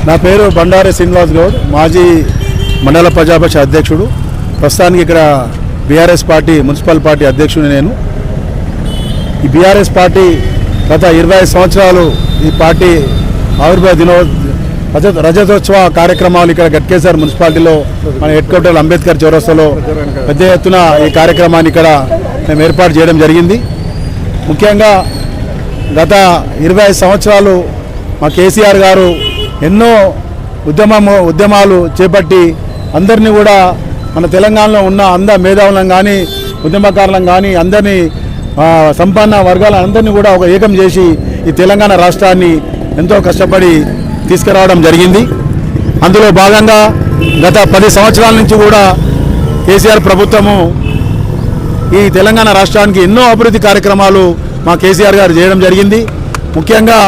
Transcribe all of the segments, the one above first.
నా పేరు బండారి శ్రీనివాస్ గౌడ్, మాజీ మండల ప్రజాపక్ష అధ్యక్షుడు. ప్రస్తుతానికి ఇక్కడ బీఆర్ఎస్ పార్టీ మున్సిపల్ పార్టీ అధ్యక్షుడిని నేను. ఈ బీఆర్ఎస్ పార్టీ గత 25 సంవత్సరాలు ఈ పార్టీ ఆవిర్భావ రజతోత్సవ కార్యక్రమాలు ఇక్కడ గట్కేసర్ మున్సిపాలిటీలో మన హెడ్ క్వార్టర్ అంబేద్కర్ చౌరస్తాలో పెద్ద ఎత్తున ఈ కార్యక్రమాన్ని ఇక్కడ మేము ఏర్పాటు చేయడం జరిగింది. ముఖ్యంగా గత 25 సంవత్సరాలు మా కేసీఆర్ గారు ఎన్నో ఉద్యమాలు చేపట్టి అందరినీ కూడా మన తెలంగాణలో ఉన్న మేధావులను కానీ ఉద్యమకారులను కానీ అందరినీ సంపన్న వర్గాలందరినీ కూడా ఒక ఏకం చేసి ఈ తెలంగాణ రాష్ట్రాన్ని ఎంతో కష్టపడి తీసుకురావడం జరిగింది. అందులో భాగంగా గత 10 సంవత్సరాల నుంచి కూడా కేసీఆర్ ప్రభుత్వము ఈ తెలంగాణ రాష్ట్రానికి ఎన్నో అభివృద్ధి కార్యక్రమాలు మా కేసీఆర్ గారు చేయడం జరిగింది. ముఖ్యంగా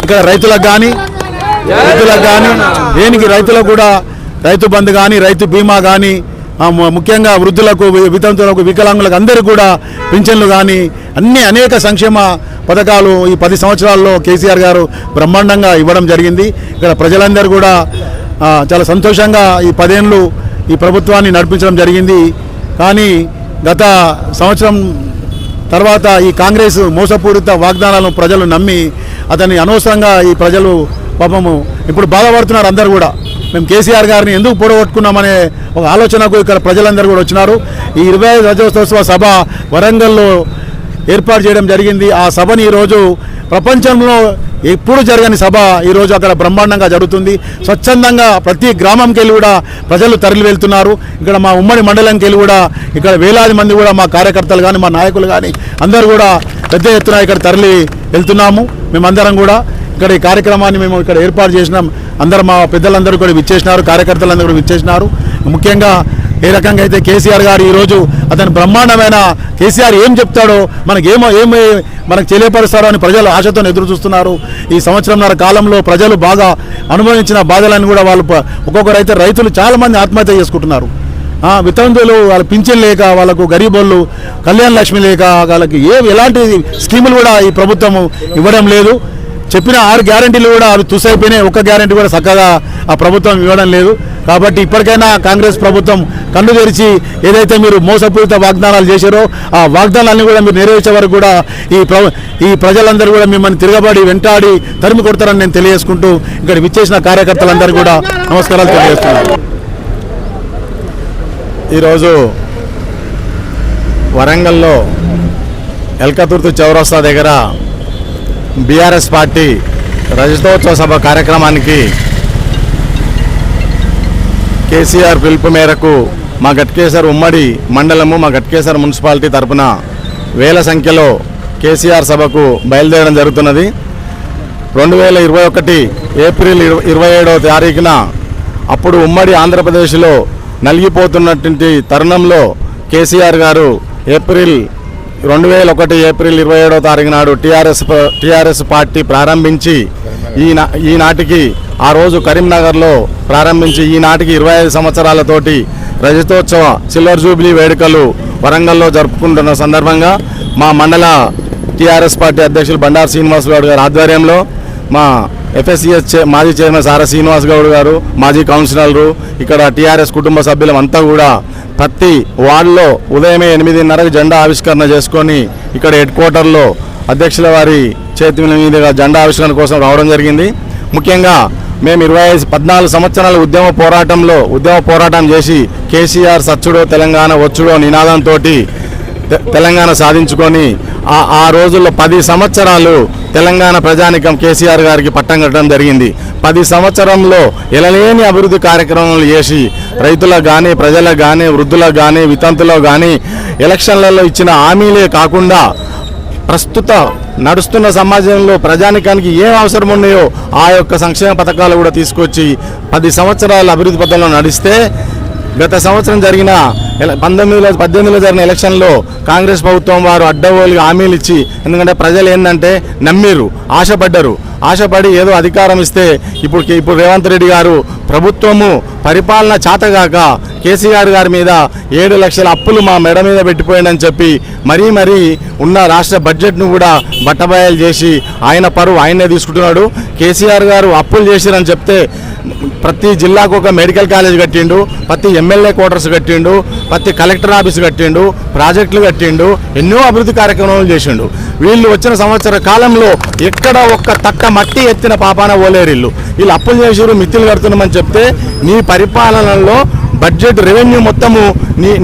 ఇక్కడ రైతులకు కానీ దేనికి రైతులకు కూడా రైతు బంధు కానీ రైతు బీమా కానీ ముఖ్యంగా వృద్ధులకు వితంతులకు వికలాంగులకు అందరికీ కూడా పింఛన్లు కానీ అనేక సంక్షేమ పథకాలు ఈ 10 సంవత్సరాల్లో కేసీఆర్ గారు బ్రహ్మాండంగా ఇవ్వడం జరిగింది. ఇక్కడ ప్రజలందరూ కూడా చాలా సంతోషంగా ఈ 10 ఏళ్ళు ఈ ప్రభుత్వాన్ని నడిపించడం జరిగింది. కానీ గత సంవత్సరం తర్వాత ఈ కాంగ్రెస్ మోసపూరిత వాగ్దానాలను ప్రజలు నమ్మి అతన్ని అనవసరంగా ఈ ప్రజలు పాపము ఇప్పుడు బాధపడుతున్నారు. అందరూ కూడా మేము కేసీఆర్ గారిని ఎందుకు పొడగొట్టుకున్నామనే ఒక ఆలోచనకు ఇక్కడ ప్రజలందరూ కూడా వచ్చినారు. ఈ 25 రజతోత్సవ సభ వరంగల్లో ఏర్పాటు చేయడం జరిగింది. ఆ సభని ఈరోజు ప్రపంచంలో ఎప్పుడు జరగని సభ ఈరోజు అక్కడ బ్రహ్మాండంగా జరుగుతుంది. స్వచ్ఛందంగా ప్రతి గ్రామంకి వెళ్ళి కూడా ప్రజలు తరలి వెళ్తున్నారు. ఇక్కడ మా ఉమ్మడి మండలంకి వెళ్ళి కూడా ఇక్కడ వేలాది మంది కూడా మా కార్యకర్తలు కానీ మా నాయకులు కానీ అందరూ కూడా పెద్ద ఎత్తున ఇక్కడ తరలి వెళ్తున్నాము. మేమందరం కూడా ఇక్కడ ఈ కార్యక్రమాన్ని మేము ఇక్కడ ఏర్పాటు చేసినాం. అందరూ మా పెద్దలందరూ కూడా విచ్చేసినారు, కార్యకర్తలందరూ కూడా విచ్చేసినారు. ముఖ్యంగా ఏ రకంగా అయితే కేసీఆర్ గారు ఈరోజు అతను బ్రహ్మాండమైన కేసీఆర్ ఏం చెప్తాడో మనకు తెలియపరుస్తారో అని ప్రజలు ఆశతో ఎదురు చూస్తున్నారు. ఈ సంవత్సరంన్నర కాలంలో ప్రజలు బాగా అనుభవించిన బాధలను కూడా వాళ్ళు ఒక్కొక్కరైతే రైతులు చాలామంది ఆత్మహత్య చేసుకుంటున్నారు. వితంతువులు వాళ్ళ పింఛన్ లేక, వాళ్ళకు గరీబోళ్ళు కళ్యాణ లక్ష్మి లేక, వాళ్ళకి ఎలాంటి స్కీములు కూడా ఈ ప్రభుత్వం ఇవ్వడం లేదు. చెప్పిన 6 గ్యారెంటీలు కూడా అవి తుసైపోయినాయి. ఒక్క గ్యారెంటీ కూడా చక్కగా ఆ ప్రభుత్వం ఇవ్వడం లేదు. కాబట్టి ఇప్పటికైనా కాంగ్రెస్ ప్రభుత్వం కన్ను తెరిచి ఏదైతే మీరు మోసపూరిత వాగ్దానాలు చేశారో ఆ వాగ్దానాన్ని కూడా మీరు నెరవేర్చే వరకు కూడా ఈ ప్రజలందరూ కూడా మిమ్మల్ని తిరగబడి వెంటాడి తరిమి కొడతారని నేను తెలియజేసుకుంటూ ఇక్కడ విచ్చేసిన కార్యకర్తలందరూ కూడా నమస్కారాలు తెలియజేస్తున్నాను. ఈరోజు వరంగల్లో ఎల్కతుర్తి చౌరస్తా దగ్గర బీఆర్ఎస్ పార్టీ రజతోత్సవ సభ కార్యక్రమానికి కేసీఆర్ పిలుపు మేరకు మా గట్కేసర్ ఉమ్మడి మండలము, మా గట్కేసర్ మున్సిపాలిటీ తరపున వేల సంఖ్యలో కేసీఆర్ సభకు బయలుదేరడం జరుగుతున్నది. 2021 ఏప్రిల్ 27వ తారీఖున అప్పుడు ఉమ్మడి ఆంధ్రప్రదేశ్లో నలిగిపోతున్నటువంటి తరుణంలో కేసీఆర్ గారు 2001 ఏప్రిల్ 27వ తారీఖు నాడు టీఆర్ఎస్ పార్టీ ప్రారంభించి ఈనాటికి ఆ రోజు కరీంనగర్లో ప్రారంభించి ఈనాటికి 25 సంవత్సరాలతోటి రజతోత్సవ సిల్వర్ జూబ్లీ వేడుకలు వరంగల్లో జరుపుకుంటున్న సందర్భంగా మా మండల టీఆర్ఎస్ పార్టీ అధ్యక్షులు బండారు శ్రీనివాస్ గౌడ్ గారి ఆధ్వర్యంలో మా ఎఫ్ఎస్సిఎస్ మాజీ చైర్మన్ సారా శ్రీనివాస్ గౌడ్ గారు, మాజీ కౌన్సిలర్లు, ఇక్కడ టీఆర్ఎస్ కుటుంబ సభ్యులంతా కూడా ప్రతి వార్డులో ఉదయమే 8:30కి జెండా ఆవిష్కరణ చేసుకొని ఇక్కడ హెడ్ క్వార్టర్లో అధ్యక్షుల వారి చేతి మీదుగా జెండా ఆవిష్కరణ కోసం రావడం జరిగింది. ముఖ్యంగా మేము 14 సంవత్సరాల ఉద్యమ పోరాటం చేసి కేసీఆర్ సచ్చుడో తెలంగాణ వచ్చుడో నినాదంతో తెలంగాణ సాధించుకొని ఆ రోజుల్లో 10 సంవత్సరాలు తెలంగాణ ప్రజానికం కేసీఆర్ గారికి పట్టం కట్టడం జరిగింది. 10 సంవత్సరంలో ఎలలేని అభివృద్ధి కార్యక్రమాలు చేసి రైతులకు కానీ, ప్రజలకు కానీ, వృద్ధులకు కానీ, వితంతులకు కానీ ఎలక్షన్లలో ఇచ్చిన హామీలే కాకుండా ప్రస్తుత నడుస్తున్న సమాజంలో ప్రజానికానికి ఏం అవసరం ఉన్నాయో ఆ యొక్క సంక్షేమ పథకాలు కూడా తీసుకొచ్చి 10 సంవత్సరాల అభివృద్ధి పథంలో నడిస్తే గత సంవత్సరం జరిగిన 18లో జరిగిన ఎలక్షన్లో కాంగ్రెస్ ప్రభుత్వం వారు అడ్డగోలుగా హామీలు ఇచ్చి, ఎందుకంటే ప్రజలు ఏంటంటే నమ్మిరు, ఆశపడి ఏదో అధికారం ఇస్తే ఇప్పుడు రేవంత్ రెడ్డి గారు ప్రభుత్వము పరిపాలన చాతగాక కేసీఆర్ గారి మీద 7 లక్షల అప్పులు మా మెడ మీద పెట్టిపోయిందని చెప్పి మరీ ఉన్న రాష్ట్ర బడ్జెట్ను కూడా బట్టబయలు చేసి ఆయన పరువు ఆయనే తీసుకుంటున్నాడు. కేసీఆర్ గారు అప్పులు చేసిరని చెప్తే ప్రతి జిల్లాకు ఒక మెడికల్ కాలేజ్ కట్టిండు, ప్రతి ఎమ్మెల్యే క్వార్టర్స్ కట్టిండు, ప్రతి కలెక్టర్ ఆఫీస్ కట్టిండు, ప్రాజెక్టులు కట్టిండు, ఎన్నో అభివృద్ధి కార్యక్రమాలు చేసిండు. వీళ్ళు వచ్చిన సంవత్సర కాలంలో ఎక్కడ ఒక్క తక్క మట్టి ఎత్తిన పాపాన ఓలేరిల్లు. వీళ్ళు అప్పులు చేసిరు, మిత్తులు కడుతున్నామని చెప్తే నీ పరిపాలనలో బడ్జెట్ రెవెన్యూ మొత్తము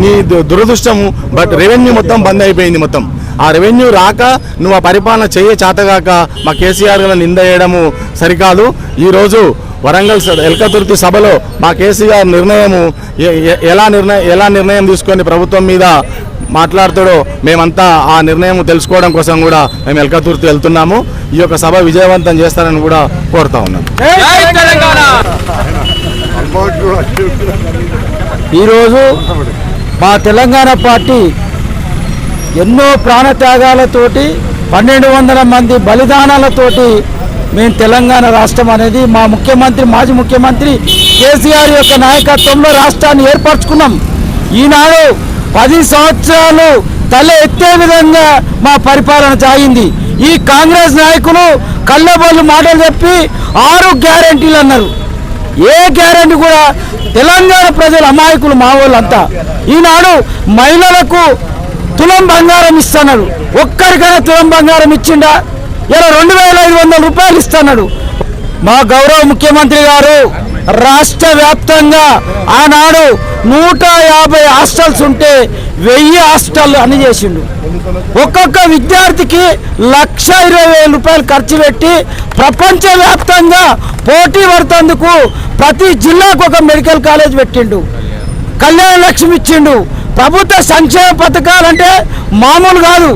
నీ దురదృష్టము, బట్ రెవెన్యూ మొత్తం బంద్ అయిపోయింది. మొత్తం ఆ రెవెన్యూ రాక నువ్వు ఆ పరిపాలన చేతగాక మా కేసీఆర్ గారు నింద వేయడము సరికాదు. ఈరోజు వరంగల్ ఎల్కతుర్తి సభలో మా కేసీఆర్ నిర్ణయము ఎలా నిర్ణయం తీసుకొని ప్రభుత్వం మీద మాట్లాడుతాడో మేమంతా ఆ నిర్ణయం తెలుసుకోవడం కోసం కూడా మేము ఎల్కతుర్తి వెళ్తున్నాము. ఈ యొక్క సభ విజయవంతం చేస్తారని కూడా కోరుతా ఉన్నాం. ఈరోజు మా తెలంగాణ పార్టీ ఎన్నో ప్రాణత్యాగాలతోటి 1200 మంది బలిదానాలతోటి మేము తెలంగాణ రాష్ట్రం అనేది మా ముఖ్యమంత్రి మాజీ ముఖ్యమంత్రి కేసీఆర్ యొక్క నాయకత్వంలో రాష్ట్రాన్ని ఏర్పరచుకున్నాం. ఈనాడు 10 సంవత్సరాలు తల ఎత్తే విధంగా మా పరిపాలన సాగింది. ఈ కాంగ్రెస్ నాయకులు కళ్ళబొల్లు మాటలు చెప్పి 6 గ్యారెంటీలు అన్నారు. ఏ గ్యారెంటీ కూడా తెలంగాణ ప్రజలు అమాయకులు మా వాళ్ళంతా. ఈనాడు మహిళలకు తులం బంగారం ఇస్తున్నారు. ఒక్కరికైనా తులం బంగారం ఇచ్చిండా? ఇలా 2500 రూపాయలు ఇస్తున్నాడు. మా గౌరవ ముఖ్యమంత్రి గారు రాష్ట్ర వ్యాప్తంగా ఆనాడు 150 హాస్టల్స్ ఉంటే 1000 హాస్టల్ అని చేసిండు. ఒక్కొక్క విద్యార్థికి 1,20,000 రూపాయలు ఖర్చు పెట్టి ప్రపంచవ్యాప్తంగా పోటీ పడుతందుకు ప్రతి జిల్లాకు ఒక మెడికల్ కాలేజ్ పెట్టిండు. కళ్యాణ లక్ష్మి ఇచ్చిండు. ప్రభుత్వ సంక్షేమ పథకాలంటే మామూలు కాదు.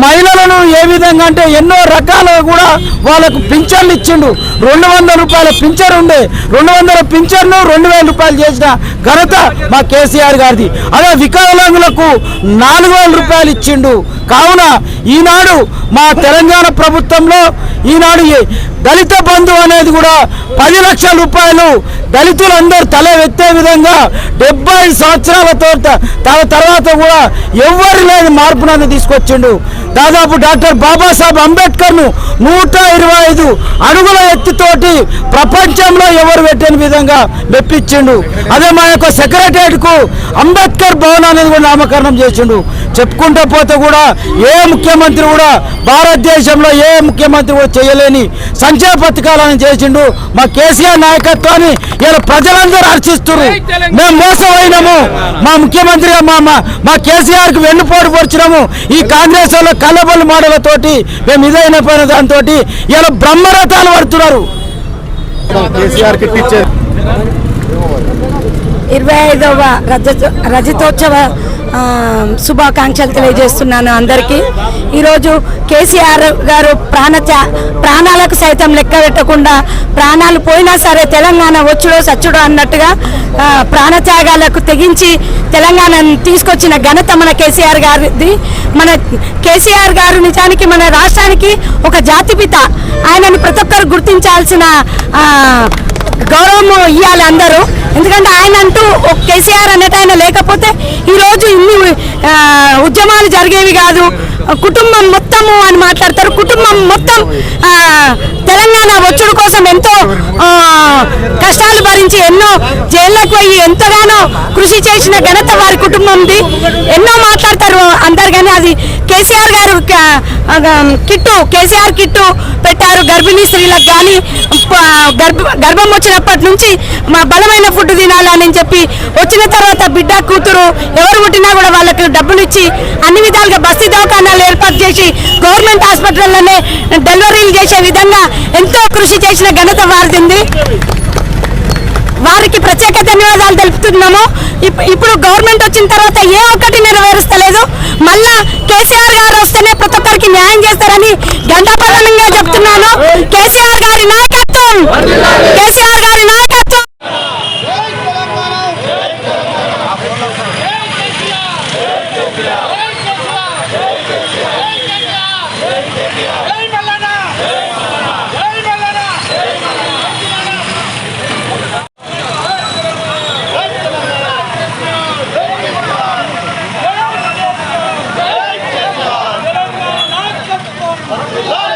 మహిళలను ఏ విధంగా అంటే ఎన్నో రకాలుగా కూడా వాళ్ళకు పింఛన్లు ఇచ్చిండు. 200 రూపాయల పింఛన్ ఉండే 200 పింఛన్ను 2000 రూపాయలు చేసిన ఘనత మా కేసీఆర్ గారిది. అదే వికలాంగులకు 4000 రూపాయలు ఇచ్చిండు. కావున ఈనాడు మా తెలంగాణ ప్రభుత్వంలో ఈనాడు దళిత బంధు అనేది కూడా 10 లక్షల రూపాయలు దళితులందరూ తల ఎత్తే విధంగా 70 సంవత్సరాలతో తర్వాత కూడా ఎవరు లేని మార్పునని తీసుకొచ్చిండు. దాదాపు డాక్టర్ బాబాసాహెబ్ అంబేద్కర్ను 125 అడుగుల ఎత్తుతోటి ప్రపంచంలో ఎవరు పెట్టని విధంగా మెప్పించిండు. అదే మా యొక్క సెక్రటరియట్కు అంబేద్కర్ భవన్ అనేది కూడా నామకరణం చేసిండు. చెప్పుకుంటూ పోతే కూడా ఏ ముఖ్యమంత్రి కూడా భారతదేశంలో ఏ ముఖ్యమంత్రి కూడా చేయలేని సంక్షేమ పథకాలను చేసిండు. మా కేసీఆర్ నాయకత్వాన్ని ఇలా ప్రజలందరూ హర్షిస్తున్నారు. మేము మోసమైనాము, మా ముఖ్యమంత్రిగా మా కేసీఆర్కి వెన్నుపోటు పొడిచినాము. ఈ కాంగ్రెస్ వాళ్ళ కళ్ళబొల్లి మాటలతోటి మేము ఇదైన పైన దాంతో ఇలా బ్రహ్మరథాలు పడుతున్నారు. కేసీఆర్ కిట్ ఇచ్చారు. 25వ రజతోత్సవ శుభాకాంక్షలు తెలియజేస్తున్నాను అందరికీ. ఈరోజు కేసీఆర్ గారు ప్రాణాలకు సైతం లెక్క పెట్టకుండా ప్రాణాలు పోయినా సరే తెలంగాణ వచ్చుడో సచ్చుడో అన్నట్టుగా ప్రాణత్యాగాలకు తెగించి తెలంగాణను తీసుకొచ్చిన ఘనత మన కేసీఆర్ గారిది. మన కేసీఆర్ గారు నిజానికి మన రాష్ట్రానికి ఒక జాతిపిత. ఆయనను ప్రతి ఒక్కరు గుర్తించాల్సిన గౌరవం ఇవ్వాలి అందరూ. ఎందుకంటే ఆయన అంటూ కేసీఆర్ అన్నట్టు ఆయన లేకపోతే ఈరోజు ఇన్ని ఉద్యమాలు జరిగేవి కాదు. కుటుంబం మొత్తము అని మాట్లాడతారు. కుటుంబం మొత్తం తెలంగాణ వచ్చుడు కోసం ఎంతో కష్టాలు భరించి ఎన్నో జైళ్ళకు పోయి ఎంతగానో కృషి చేసిన ఘనత వారి కుటుంబంది. ఎన్నో మాట్లాడతారు అందరు, కానీ అది కేసీఆర్ గారు కేసీఆర్ కిట్టు పెట్టారు. గర్భిణీ స్త్రీలకు కానీ గర్భం వచ్చినప్పటి నుంచి మా బలమైన ఫుడ్ తినాలని చెప్పి వచ్చిన తర్వాత బిడ్డ కూతురు ఎవరు పుట్టినా కూడా వాళ్ళకి డబ్బులు ఇచ్చి అన్ని విధాలుగా బస్తీ దవాఖానాలు ఏర్పాటు చేసి గవర్నమెంట్ హాస్పిటల్లోనే డెలివరీలు చేసే విధంగా ఎంతో కృషి చేసిన ఘనత వారిది. వారికి ప్రత్యేక ధన్యవాదాలు తెలుపుతున్నాము. ఇప్పుడు గవర్నమెంట్ వచ్చిన తర్వాత ఏ ఒక్కటి నెరవేరుస్తలేదు. మళ్ళా కేసీఆర్ గారు వస్తేనే ప్రతి ఒక్కరికి న్యాయం చేస్తారని గంటాపరంగా చెప్తున్నాను. కేసీఆర్ గారి నాయకత్వం, కేసీఆర్ గారి నాయకత్వం. ¡Vamos!